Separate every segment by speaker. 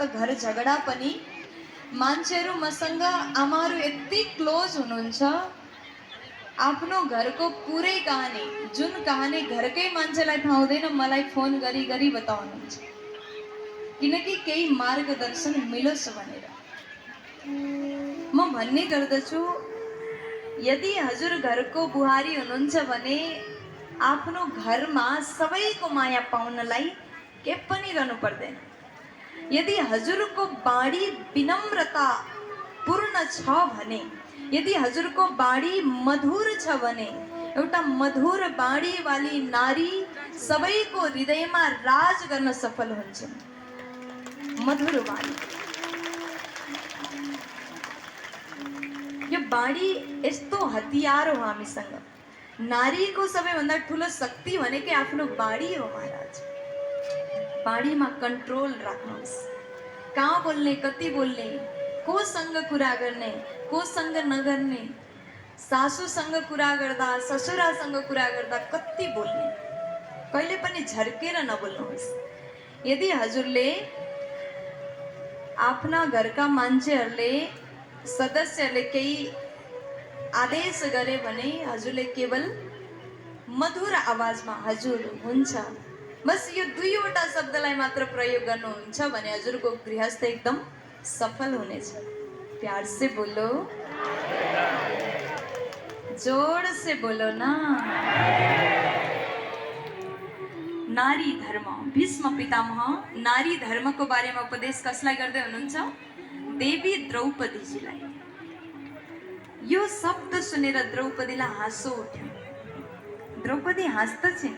Speaker 1: त घर झगडा पनि मान्छेहरू मसँग आमाहरू यति क्लोज हुनुहुन्छ, आफ्नो घरको पुरै कहानी जुन कहानी घरकै मान्छेलाई थाहा हुँदैन मलाई फोन गरी गरी बताउनुहुन्छ, किनकि केही मार्गदर्शन मिलोस् भनेर। म भन्ने गर्दछु, यदि हजुर घरको बुहारी हुनुहुन्छ भने आफ्नो घरमा सबैको माया पाउनलाई के पनि गर्नु पर्दैन। यदि हजुरको बाणी विनम्रता पूर्ण छ भने, यदि हजुरको बाणी मधुर छ भने, एउटा मधुर बाणी वाली नारी सबैको हृदयमा राज गर्न सफल हुन्छ। मधुर बाणी, यो बाणी यस्तो हतियार हो हामीसँग। नारीको सबैभन्दा ठुलो शक्ति भनेकै आफ्नो बाणी हो महाराज। बाणीमा कन्ट्रोल राख्नुहोस्। कहाँ बोल्ने, कति बोल्ने, कोसँग कुरा गर्ने, कोसँग नगर्ने, सासूसँग कुरा गर्दा, ससुरासँग कुरा गर्दा कति बोल्ने, कहिले पनि झर्केर नबोल्नुहोस्। यदि हजुरले आफ्ना घरका मान्छेहरूले, सदस्यहरूले केही आदेश गरे भने हजुरले केवल मधुर आवाजमा हजुर हुन्छ, बस यो दुईवटा शब्दलाई मात्र प्रयोग गर्नुहुन्छ भने हजुरको गृहस्थ एकदम सफल हुनेछ। प्यार से बोलो, जोड से बोलो ना। नारी धर्म, भीष्म पितामह नारी धर्मको बारेमा उपदेश कसलाई गर्दै हुनुहुन्छ? देवी द्रौपदीजीलाई। यो शब्द सुनेर द्रौपदीलाई हाँसो उठ्यो। द्रौपदी हाँस्दछिन्,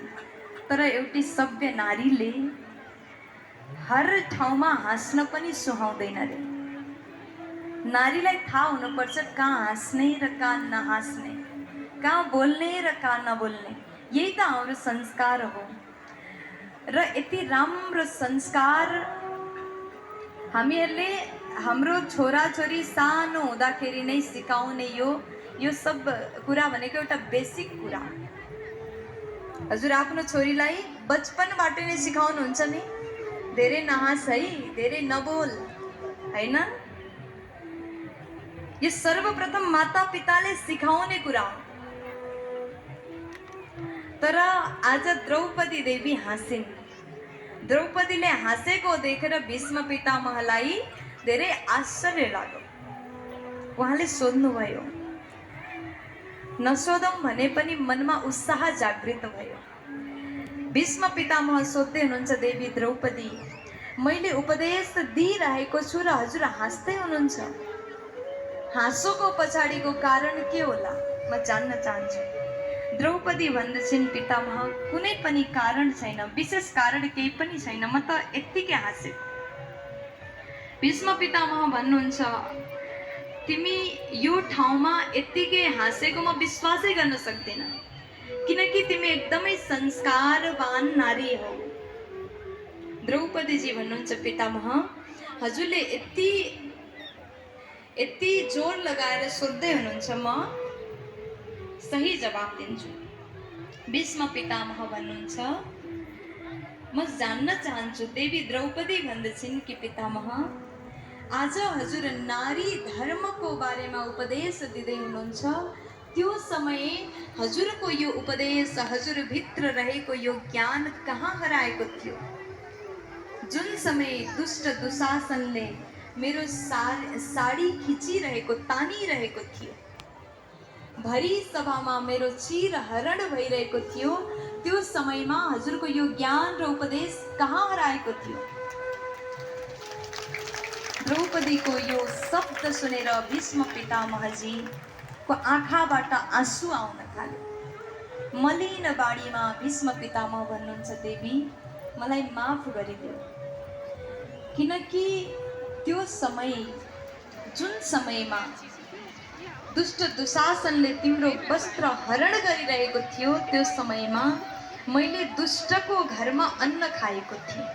Speaker 1: तर एउटी सभ्य नारीले हर ठाउँमा हाँस्न पनि सुहाउँदैन रे। नारीलाई थाहा हुनुपर्छ कहाँ हाँस्ने र कहाँ नहाँस्ने, कहाँ बोल्ने र कहाँ नबोल्ने। यही त हाम्रो संस्कार हो। र यति राम्रो संस्कार हामीहरूले हाम्रो छोराछोरी सानो हुँदाखेरि नै सिकाउने यो सब कुरा भनेको एउटा बेसिक कुरा। हजुर आफ्नो छोरीलाई बचपनबाट नै सिकाउनुहुन्छ नि, धेरै नहाँस है, धेरै नबोल, हैन? यो सर्वप्रथम माता पिताले सिकाउने कुरा हो। तर आज द्रौपदी देवी हाँसिन्। द्रौपदीले हाँसेको देखेर भीष्म पितामहलाई धेरै आश्चर्य लाग्यो। उहाँले सोध्नुभयो, नसोधौं भने पनि मनमा उत्साह जागृत भयो। भीष्म पितामह सोध्दै हुनुहुन्छ, देवी द्रौपदी मैले उपदेश दिइरहेको छु र हजुर हाँस्दै हुनुहुन्छ, हाँसोको पछाडिको कारण के होला म जान्न चाहन्छु। द्रौपदी भन्दछिन्, पितामह कुनै पनि कारण छैन, विशेष कारण केही पनि छैन, म त यत्तिकै हाँसे। भीष्म पितामह भन्नुहुन्छ, तिमी यो ठाउँमा यत्तिकै हाँसेको म विश्वासै गर्न सक्दिन, किनकि तिमी एकदमै संस्कारवान नारी हो। द्रौपदीजी भन्नुहुन्छ, पितामह हजुरले यति जोर लगाएर सोध्दै हुनुहुन्छ, म सही जवाब दिन्छु। भीष्म पितामह भन्नुहुन्छ, म जान्न चाहन्छु। देवी द्रौपदी भन्दछिन् कि पितामह आज हजुर नारी धर्मको बारेमा उपदेश दिँदै हुनुहुन्छ, त्यो समय हजुरको यो उपदेश, हजुरभित्र रहेको यो ज्ञान कहाँ हराएको थियो? जुन समय दुष्ट दुशासनले मेरो साडी खिचिरहेको, तानिरहेको थियो, भरी सभामा मेरो चिर हरण भइरहेको थियो, त्यो समयमा हजुरको यो ज्ञान र उपदेश कहाँ हराएको थियो? द्रौपदीको यो शब्द सुनेर भीष्म पितामहजीको आँखाबाट आँसु आउन थाल्यो। मलिन बाणीमा भीष्म पितामह भन्नुहुन्छ, देवी मलाई माफ गरिदियो, किनकि त्यो समय, जुन समयमा दुष्ट दुशासनले तिम्रो वस्त्र हरण गरिरहेको थियो, त्यो समयमा मैले दुष्टको घरमा अन्न खाएको थिएँ।